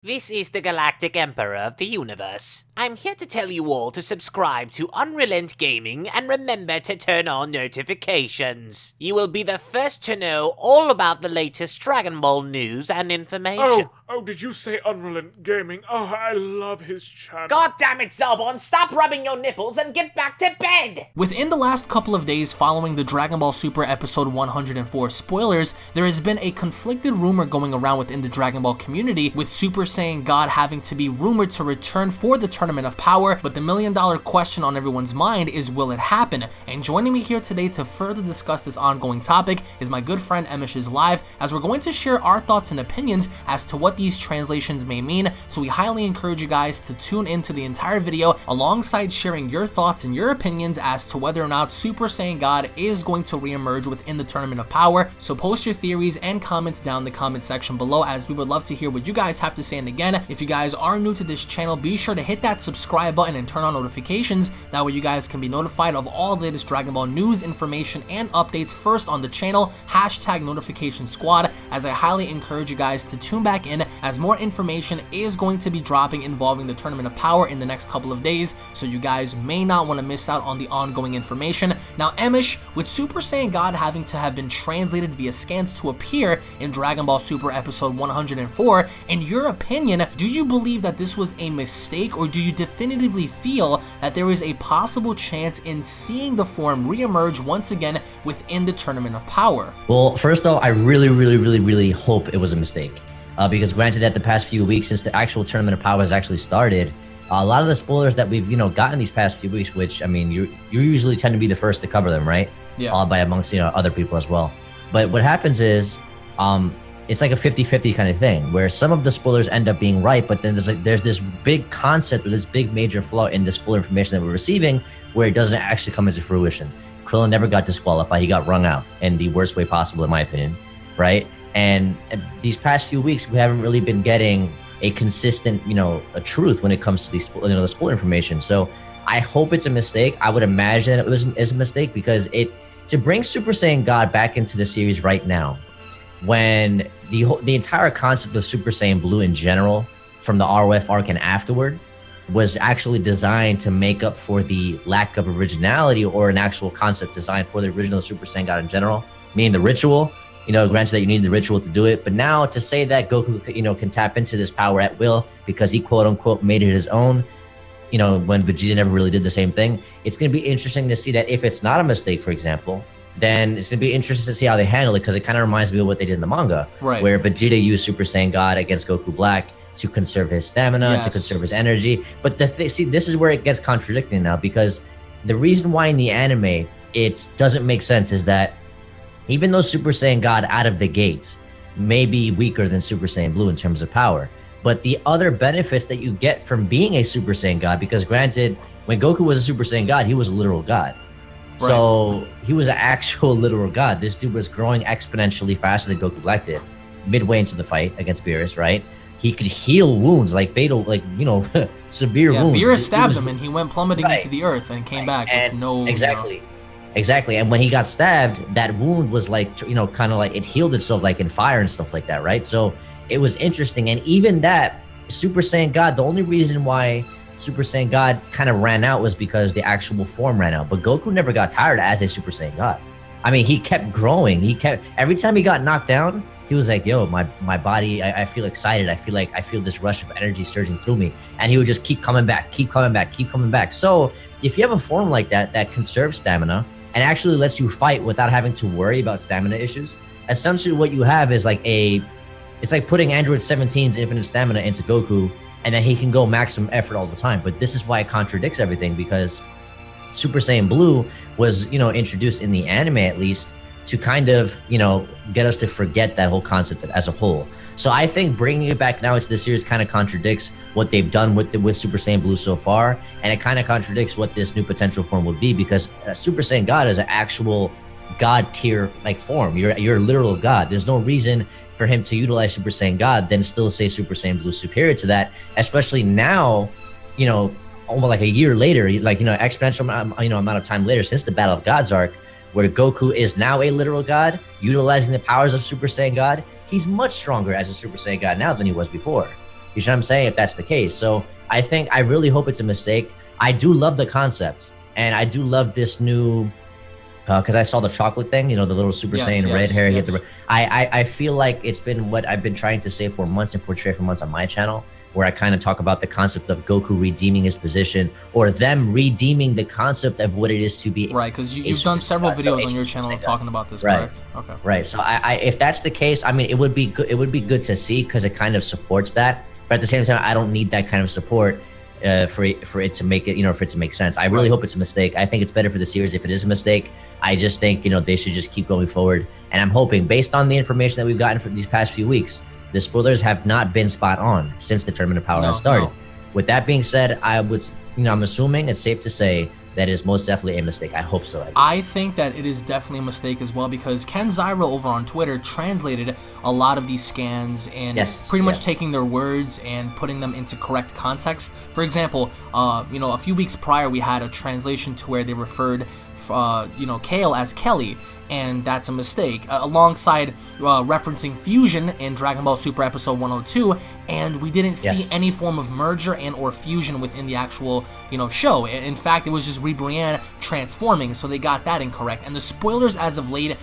This is the Galactic Emperor of the Universe. I'm here to tell you all to subscribe to UnrealEntGaming and remember to turn on notifications. You will be the first to know all about the latest Dragon Ball news and information. Oh, did you say UnrealEntGaming? Oh, I love his channel. God damn it, Zarbon, stop rubbing your nipples and get back to bed! Within the last couple of days following the Dragon Ball Super episode 104 spoilers, there has been a conflicted rumor going around within the Dragon Ball community, with Super Saiyan God having to be rumored to return for the Tournament of Power, but the million-dollar question on everyone's mind is, will it happen? And joining me here today to further discuss this ongoing topic is my good friend EmoshIsLive, as we're going to share our thoughts and opinions as to what these translations may mean, so we highly encourage you guys to tune into the entire video alongside sharing your thoughts and your opinions as to whether or not Super Saiyan God is going to re-emerge within the Tournament of Power. So post your theories and comments down in the comment section below, as we would love to hear what you guys have to say. And again, if you guys are new to this channel, be sure to hit that subscribe button and turn on notifications. That way you guys can be notified of all the latest Dragon Ball news, information, and updates first on the channel, #notification squad, as I highly encourage you guys to tune back in, as more information is going to be dropping involving the Tournament of Power in the next couple of days, so you guys may not want to miss out on the ongoing information. Now, Emosh, with Super Saiyan God having to have been translated via scans to appear in Dragon Ball Super episode 104, in your opinion, do you believe that this was a mistake, or do you definitively feel that there is a possible chance in seeing the form re-emerge once again within the Tournament of Power? Well, first though, I really hope it was a mistake. Because granted that the past few weeks since the actual Tournament of Power has actually started, a lot of the spoilers that we've, gotten these past few weeks, which, I mean, you usually tend to be the first to cover them, right? Yeah. By amongst, other people as well. But what happens is, it's like a 50-50 kind of thing, where some of the spoilers end up being right, but then there's this big concept or this big major flaw in the spoiler information that we're receiving, where it doesn't actually come into fruition. Krillin never got disqualified, he got wrung out in the worst way possible, in my opinion, right? And these past few weeks, we haven't really been getting a consistent, a truth when it comes to these, the spoiler information. So I hope it's a mistake. I would imagine it is a mistake, because to bring Super Saiyan God back into the series right now, when the entire concept of Super Saiyan Blue in general, from the ROF arc and afterward, was actually designed to make up for the lack of originality or an actual concept designed for the original Super Saiyan God in general, meaning the ritual. Granted that you need the ritual to do it, but now to say that Goku, can tap into this power at will because he quote unquote made it his own, when Vegeta never really did the same thing, it's going to be interesting to see that if it's not a mistake, for example, then it's going to be interesting to see how they handle it, because it kind of reminds me of what they did in the manga, right, where Vegeta used Super Saiyan God against Goku Black to conserve his stamina, yes, to conserve his energy. But see, this is where it gets contradicting now, because the reason why in the anime it doesn't make sense is that even though Super Saiyan God out of the gate may be weaker than Super Saiyan Blue in terms of power, but the other benefits that you get from being a Super Saiyan God, because granted, when Goku was a Super Saiyan God, he was a literal god. Right. So he was an actual literal god. This dude was growing exponentially faster than Goku Black did, midway into the fight against Beerus, right? He could heal wounds, like fatal, severe wounds. Beerus stabbed him and he went plummeting into the earth and came back with no... Exactly, and when he got stabbed, that wound was like, kind of like it healed itself like in fire and stuff like that, right? So it was interesting, and even that, Super Saiyan God, the only reason why Super Saiyan God kind of ran out was because the actual form ran out, but Goku never got tired as a Super Saiyan God. I mean, he kept growing, every time he got knocked down, he was like, yo, my body, I feel excited, I feel this rush of energy surging through me, and he would just keep coming back. So if you have a form like that conserves stamina, and actually lets you fight without having to worry about stamina issues, essentially what you have is it's like putting Android 17's infinite stamina into Goku, and then he can go maximum effort all the time. But this is why it contradicts everything, because Super Saiyan Blue was, introduced in the anime at least to kind of, get us to forget that whole concept as a whole. So I think bringing it back now into the series kind of contradicts what they've done with Super Saiyan Blue so far, and it kind of contradicts what this new potential form would be, because Super Saiyan God is an actual god tier form. You're a literal god. There's no reason for him to utilize Super Saiyan God, then still say Super Saiyan Blue is superior to that, especially now, almost like a year later, exponential amount of time later since the Battle of Gods arc, where Goku is now a literal god, utilizing the powers of Super Saiyan God. He's much stronger as a Super Saiyan God now than he was before. You see what I'm saying? If that's the case. So I really hope it's a mistake. I do love the concept, and I do love this new, because I saw the chocolate thing, you know, the little Super Saiyan red hair. Yes. I feel like it's been what I've been trying to say for months and portray for months on my channel, where I kind of talk about the concept of Goku redeeming his position, or them redeeming the concept of what it is to be. Right, because you've done several videos on your channel talking about this, correct? Okay. Right. So if that's the case, I mean, it would be good. It would be good to see, because it kind of supports that. But at the same time, I don't need that kind of support for it to make it, you know, for it to make sense. I really hope it's a mistake. I think it's better for the series if it is a mistake. I just think, you know, they should just keep going forward. And I'm hoping, based on the information that we've gotten for these past few weeks, the spoilers have not been spot on since the Tournament of Power has started. With that being said, I'm assuming it's safe to say that is most definitely a mistake. I hope so. I think that it is definitely a mistake as well, because Ken Zyra over on Twitter translated a lot of these scans and pretty much taking their words and putting them into correct context. For example, you know, a few weeks prior we had a translation to where they referred, you know, Kale as Kelly, and that's a mistake, alongside referencing fusion in Dragon Ball Super episode 102, and we didn't see any form of merger and or fusion within the actual, you know, show. In fact, it was just Brienne transforming, so they got that incorrect. And the spoilers as of late,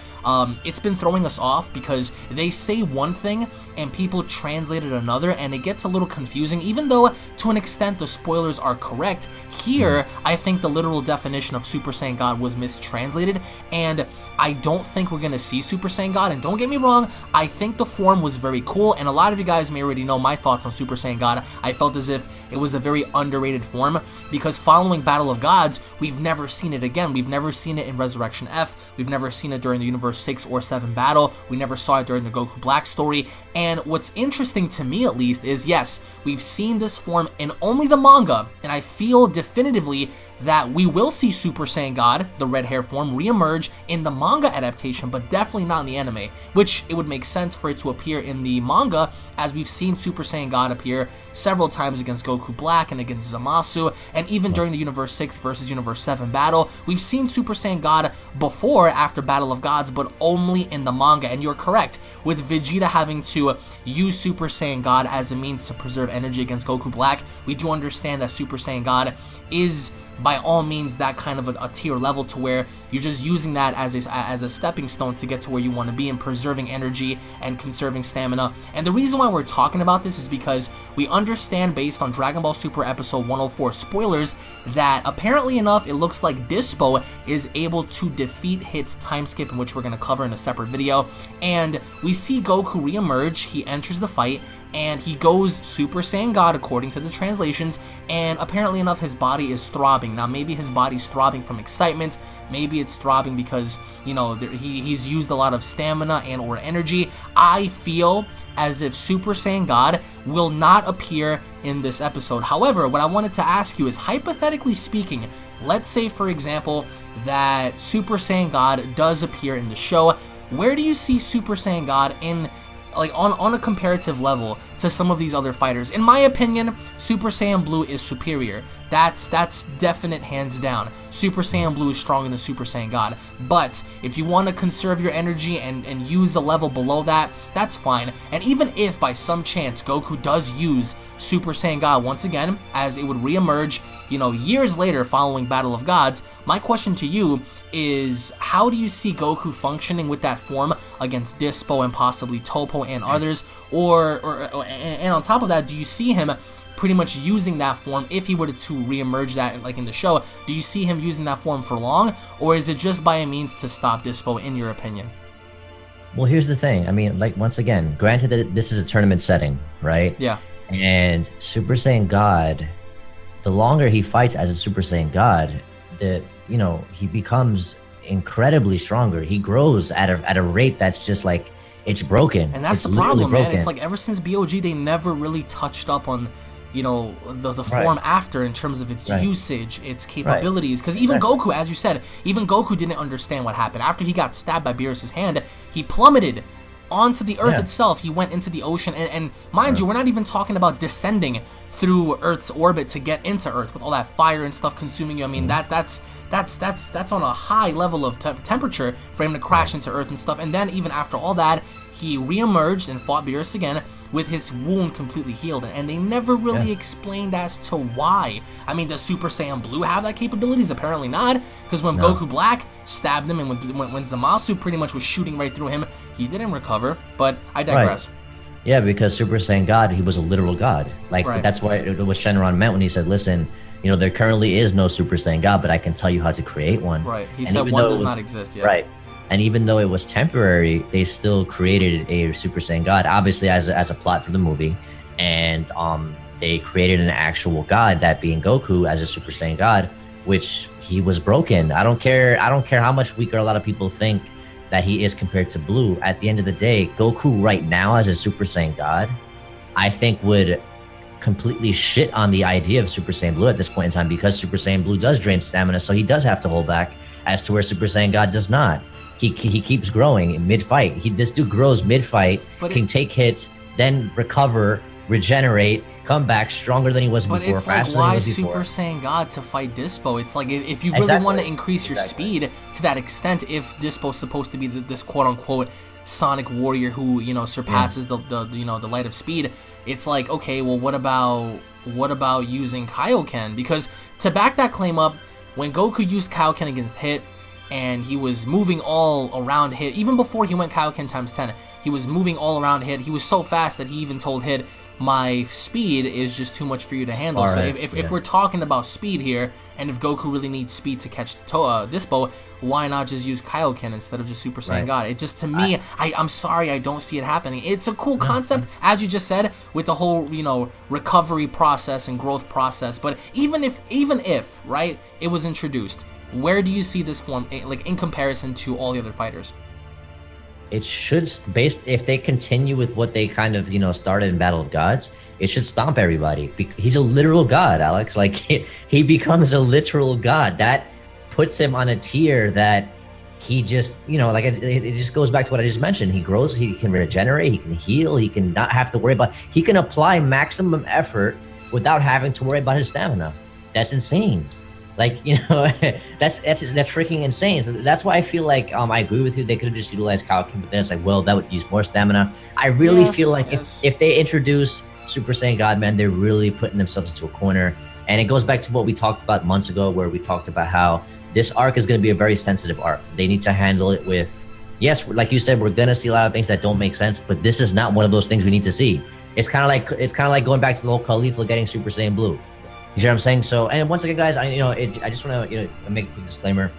it's been throwing us off, because they say one thing and people translate it another, and it gets a little confusing. Even though to an extent the spoilers are correct, here I think the literal definition of Super Saiyan God was mistranslated, and I don't think we're gonna see Super Saiyan God. And don't get me wrong, I think the form was very cool, and a lot of you guys may already know my thoughts on Super Saiyan God. I felt as if it was a very underrated form, because following Battle of Gods, we've never seen it again. We've never seen it in Resurrection F. We've never seen it during the Universe 6 or 7 battle. We never saw it during the Goku Black story. And what's interesting to me, at least, is yes, we've seen this form in only the manga, and I feel definitively that we will see Super Saiyan God, the red hair form, reemerge in the manga adaptation, but definitely not in the anime, which it would make sense for it to appear in the manga, as we've seen Super Saiyan God appear several times against Goku Black and against Zamasu, and even during the Universe 6 versus Universe 7 battle, we've seen Super Saiyan God before after Battle of Gods, but only in the manga. And you're correct, with Vegeta having to use Super Saiyan God as a means to preserve energy against Goku Black, we do understand that Super Saiyan God is by all means that kind of a tier level, to where you're just using that as a stepping stone to get to where you want to be, and preserving energy and conserving stamina. And the reason why we're talking about this is because we understand, based on Dragon Ball Super episode 104 spoilers, that apparently enough it looks like Dispo is able to defeat Hit's time skip, in which we're going to cover in a separate video. And we see Goku reemerge. He enters the fight, and he goes Super Saiyan God according to the translations, and apparently enough his body is throbbing. Now maybe his body's throbbing from excitement, maybe it's throbbing because, you know, he's used a lot of stamina and or energy. I feel as if Super Saiyan God will not appear in this episode. However, what I wanted to ask you is, hypothetically speaking, let's say for example that Super Saiyan God does appear in the show, where do you see Super Saiyan God in, like, on a comparative level to some of these other fighters? In my opinion, Super Saiyan Blue is superior. That's definite, hands down. Super Saiyan Blue is stronger than Super Saiyan God. But if you want to conserve your energy and use a level below that, that's fine. And even if by some chance Goku does use Super Saiyan God once again, as it would reemerge, you know, years later following Battle of Gods, my question to you is, how do you see Goku functioning with that form against Dispo and possibly Topo and others? And on top of that, do you see him pretty much using that form, if he were to reemerge that, like in the show, do you see him using that form for long, or is it just by a means to stop Dispo, in your opinion? Well, here's the thing. I mean, like, once again, granted that this is a tournament setting, right? Yeah. And Super Saiyan God, the longer he fights as a Super Saiyan God, you know, he becomes incredibly stronger. He grows at a rate that's just like, it's broken. And that's the problem, man. It's like, ever since BOG, they never really touched up on, you know, the form after, in terms of its usage, its capabilities. Because even Goku, as you said, even Goku didn't understand what happened. After he got stabbed by Beerus' hand, he plummeted onto the Earth itself. He went into the ocean, and mind you, we're not even talking about descending through Earth's orbit to get into Earth with all that fire and stuff consuming you. I mean, that's on a high level of temperature for him to crash into Earth and stuff. And then even after all that, he reemerged and fought Beerus again, with his wound completely healed, and they never really explained as to why. I mean, does Super Saiyan Blue have that capabilities? Apparently not, because when Goku Black stabbed him and when Zamasu pretty much was shooting right through him, he didn't recover, but I digress. Right. Yeah, because Super Saiyan God, he was a literal God. Like, that's what Shenron meant when he said, listen, you know, there currently is no Super Saiyan God, but I can tell you how to create one. Right, he said one does not exist yet. Right. And even though it was temporary, they still created a Super Saiyan God, obviously as a plot for the movie. And they created an actual God, that being Goku as a Super Saiyan God, which he was broken. I don't care how much weaker a lot of people think that he is compared to Blue. At the end of the day, Goku right now as a Super Saiyan God, I think would completely shit on the idea of Super Saiyan Blue at this point in time, because Super Saiyan Blue does drain stamina, so he does have to hold back, as to where Super Saiyan God does not. He keeps growing mid-fight. This dude grows mid-fight, can take hits, then recover, regenerate, come back stronger than he was before. But it's like, why Super Saiyan God to fight Dispo? It's like, if you really want to increase your speed to that extent, if Dispo's supposed to be this quote-unquote Sonic warrior who, you know, surpasses the light of speed, it's like, okay, well, what about using Kaioken? Because to back that claim up, when Goku used Kaioken against Hit, and he was moving all around Hit, even before he went Kaioken times 10, he was moving all around Hit. He was so fast that he even told Hit, my speed is just too much for you to handle. So if we're talking about speed here, and if Goku really needs speed to catch Dispo, why not just use Kaioken instead of just Super Saiyan God? It just, to me, I'm sorry, I don't see it happening. It's a cool concept, as you just said, with the whole, you know, recovery process and growth process. But even if, right, it was introduced, where do you see this form, like, in comparison to all the other fighters? It should, if they continue with what they kind of, you know, started in Battle of Gods, it should stomp everybody. He's a literal god, Alex. Like, he becomes a literal god. That puts him on a tier that he just, you know, like, it just goes back to what I just mentioned. He grows, he can regenerate, he can heal, he can not have to worry about, he can apply maximum effort without having to worry about his stamina. That's insane. Like, you know, that's freaking insane. So that's why I feel like I agree with you. They could have just utilized Kaioken, but then it's like, well, that would use more stamina. I really feel like if they introduce Super Saiyan God, man, they're really putting themselves into a corner. And it goes back to what we talked about months ago, where we talked about how this arc is going to be a very sensitive arc. They need to handle it with, yes, like you said, we're going to see a lot of things that don't make sense, but this is not one of those things we need to see. It's kind of like going back to the whole Caulifla getting Super Saiyan Blue. You see what I'm saying? So, and once again, guys, I just want to, you know, make a quick disclaimer.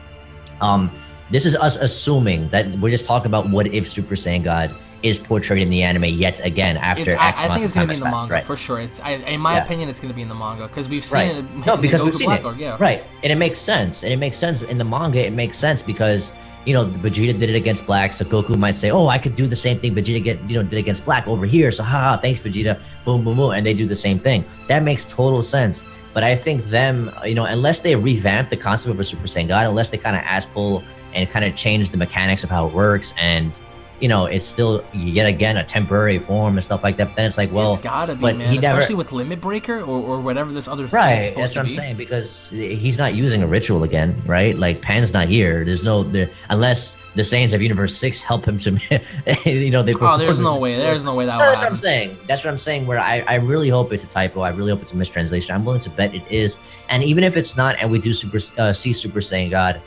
This is us assuming that we're just talking about what if Super Saiyan God is portrayed in the anime yet again after X I think it's going to be in the manga, right? For sure. In my opinion, it's going to be in the manga, because we've seen it. No, because we've seen it. Yeah. Right, and it makes sense. And it makes sense in the manga. It makes sense because, you know, Vegeta did it against Black, so Goku might say, oh, I could do the same thing Vegeta did against Black over here. So, haha, thanks, Vegeta. Boom, boom, boom, and they do the same thing. That makes total sense. But I think them, you know, unless they revamp the concept of a Super Saiyan God, unless they kind of ass-pull and kind of change the mechanics of how it works, and, you know, it's still, yet again, a temporary form and stuff like that, but then it's like, well... It's gotta be, man, especially with Limit Breaker or whatever this other thing is supposed to be. Right, that's what I'm saying, because he's not using a ritual again, right? Like, Pan's not here. There's no... unless the Saiyans of Universe 6 help him to, you know, they... Oh, there's no way that will happen. That's what I'm saying. That's what I'm saying, where I really hope it's a typo. I really hope it's a mistranslation. I'm willing to bet it is. And even if it's not, and we do see Super Saiyan God,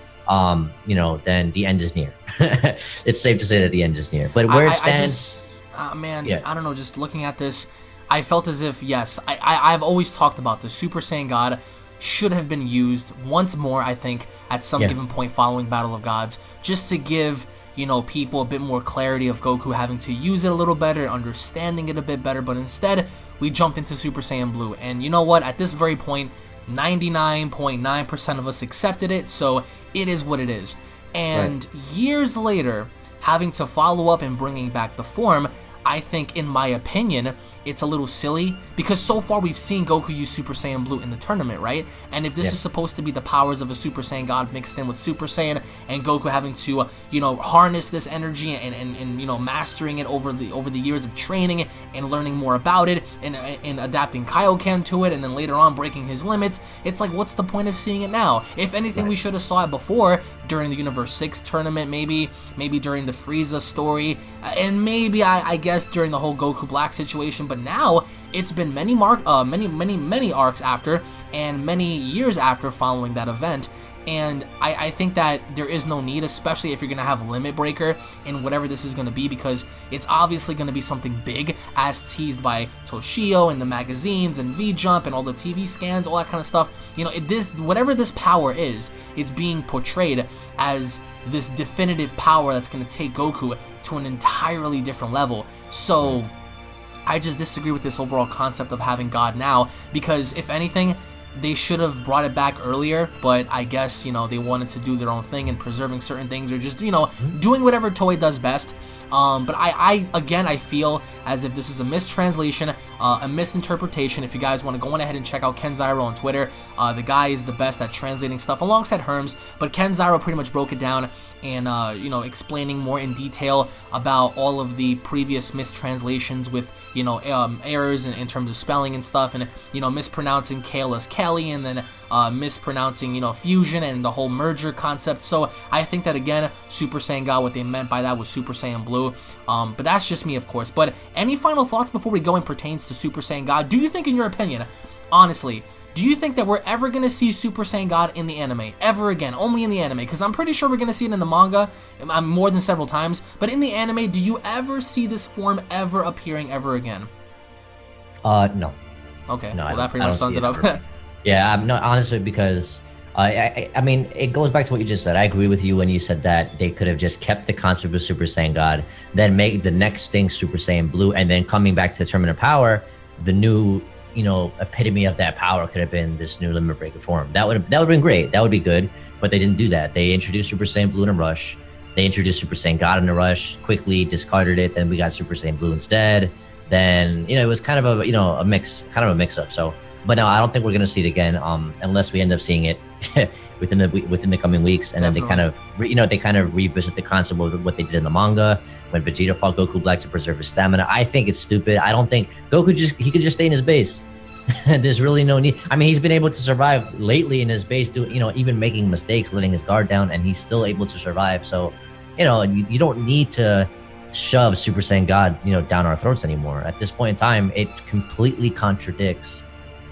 you know, then the end is near. It's safe to say that the end is near. But where it stands... I don't know, just looking at this, I felt as if, yes, I've always talked about this. Super Saiyan God should have been used once more, I think, at some given point following Battle of Gods, just to give, you know, people a bit more clarity of Goku having to use it a little better, understanding it a bit better. But instead, we jumped into Super Saiyan Blue. And you know what? At this very point, 99.9% of us accepted it, so it is what it is. And years later, having to follow up and bringing back the form, I think, in my opinion, it's a little silly, because so far we've seen Goku use Super Saiyan Blue in the tournament, right? And if this is supposed to be the powers of a Super Saiyan God mixed in with Super Saiyan, and Goku having to, you know, harness this energy and you know, mastering it over the years of training and learning more about it and adapting Kaioken to it, and then later on breaking his limits, it's like, what's the point of seeing it now? If anything, we should have saw it before, during the Universe 6 tournament, maybe during the Frieza story, and maybe I guess guess, during the whole Goku Black situation, but now it's been many arcs after, and many years after following that event. And I think that there is no need, especially if you're going to have Limit Breaker in whatever this is going to be, because it's obviously going to be something big as teased by Toshio and the magazines and V-Jump and all the TV scans, all that kind of stuff. You know, whatever this power is, it's being portrayed as this definitive power that's going to take Goku to an entirely different level. So I just disagree with this overall concept of having God now, because if anything, they should have brought it back earlier, but I guess, you know, they wanted to do their own thing and preserving certain things, or just, you know, doing whatever Toei does best. But I feel as if this is a mistranslation, a misinterpretation. If you guys want to go on ahead and check out Ken Zyro on Twitter, the guy is the best at translating stuff alongside Herms, but Ken Zyro pretty much broke it down and, you know, explaining more in detail about all of the previous mistranslations with, you know, errors in terms of spelling and stuff, and, you know, mispronouncing Kale as Kelly, and then mispronouncing, you know, fusion and the whole merger concept. So I think that, again, Super Saiyan God, what they meant by that was Super Saiyan Blue. But that's just me, of course. But any final thoughts before we go in pertains to Super Saiyan God? Do you think, in your opinion, honestly, do you think that we're ever going to see Super Saiyan God in the anime? Ever again? Only in the anime? Because I'm pretty sure we're going to see it in the manga more than several times. But in the anime, do you ever see this form ever appearing ever again? No. Okay, no, well, that pretty much sums it up. Yeah, no, honestly, because I mean, it goes back to what you just said. I agree with you when you said that they could have just kept the concept of Super Saiyan God, then make the next thing Super Saiyan Blue, and then coming back to the Terminator power, the new, you know, epitome of that power could have been this new Limit Breaker form. That would have been great. That would be good. But they didn't do that. They introduced Super Saiyan Blue in a rush. They introduced Super Saiyan God in a rush, quickly discarded it. Then we got Super Saiyan Blue instead. Then, you know, it was kind of a, you know, a mix up. So, but no, I don't think we're gonna see it again, unless we end up seeing it within the coming weeks. And Definitely. Then they kind of revisit the concept of what they did in the manga when Vegeta fought Goku Black to preserve his stamina. I think it's stupid. I don't think Goku he could just stay in his base. There's really no need. I mean, he's been able to survive lately in his base, even making mistakes, letting his guard down, and he's still able to survive. So, you know, you don't need to shove Super Saiyan God, you know, down our throats anymore. At this point in time, it completely contradicts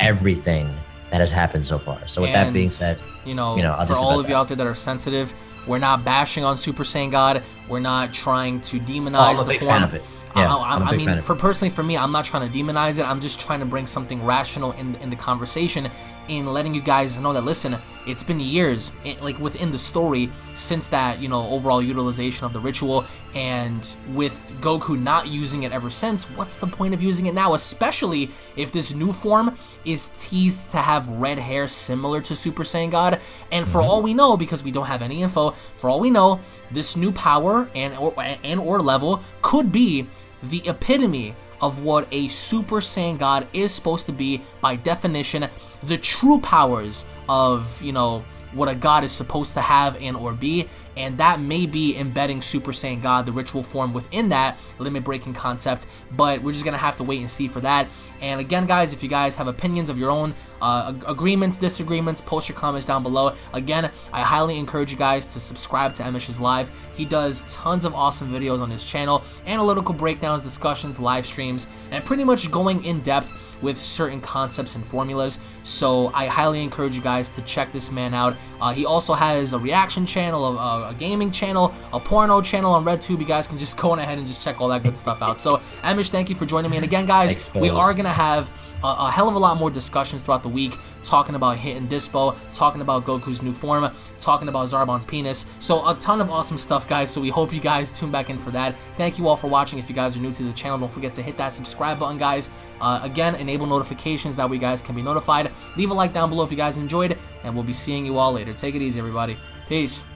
everything that has happened so far. So with that being said, you know for all of you out there that are sensitive, we're not bashing on Super Saiyan God. We're not trying to demonize the form. Yeah, I mean, personally for me, I'm not trying to demonize it. I'm just trying to bring something rational in the conversation, in letting you guys know that, listen, it's been years, like within the story, since that, you know, overall utilization of the ritual, and with Goku not using it ever since, what's the point of using it now? Especially if this new form is teased to have red hair similar to Super Saiyan God, and for all we know, because we don't have any info, for all we know, this new power or level could be the epitome of what a Super Saiyan God is supposed to be by definition, the true powers of, you know, what a god is supposed to have and or be, and that may be embedding Super Saiyan God, the ritual form, within that limit breaking concept, but we're just gonna have to wait and see for that. And again, guys, if you guys have opinions of your own, agreements, disagreements, post your comments down below. Again, I highly encourage you guys to subscribe to EmoshIsLive. He does tons of awesome videos on his channel, analytical breakdowns, discussions, live streams, and pretty much going in depth with certain concepts and formulas. So I highly encourage you guys to check this man out. He also has a reaction channel, a gaming channel, a porno channel on RedTube. You guys can just go on ahead and just check all that good stuff out. So Emosh, thank you for joining me. And again, guys, we are going to have a hell of a lot more discussions throughout the week, talking about Hit and Dispo, talking about Goku's new form, talking about Zarbon's penis. So a ton of awesome stuff, guys. So we hope you guys tune back in for that. Thank you all for watching. If you guys are new to the channel, don't forget to hit that subscribe button, guys. Again, enable notifications, that way you guys can be notified. Leave a like down below if you guys enjoyed, and we'll be seeing you all later. Take it easy, everybody. Peace.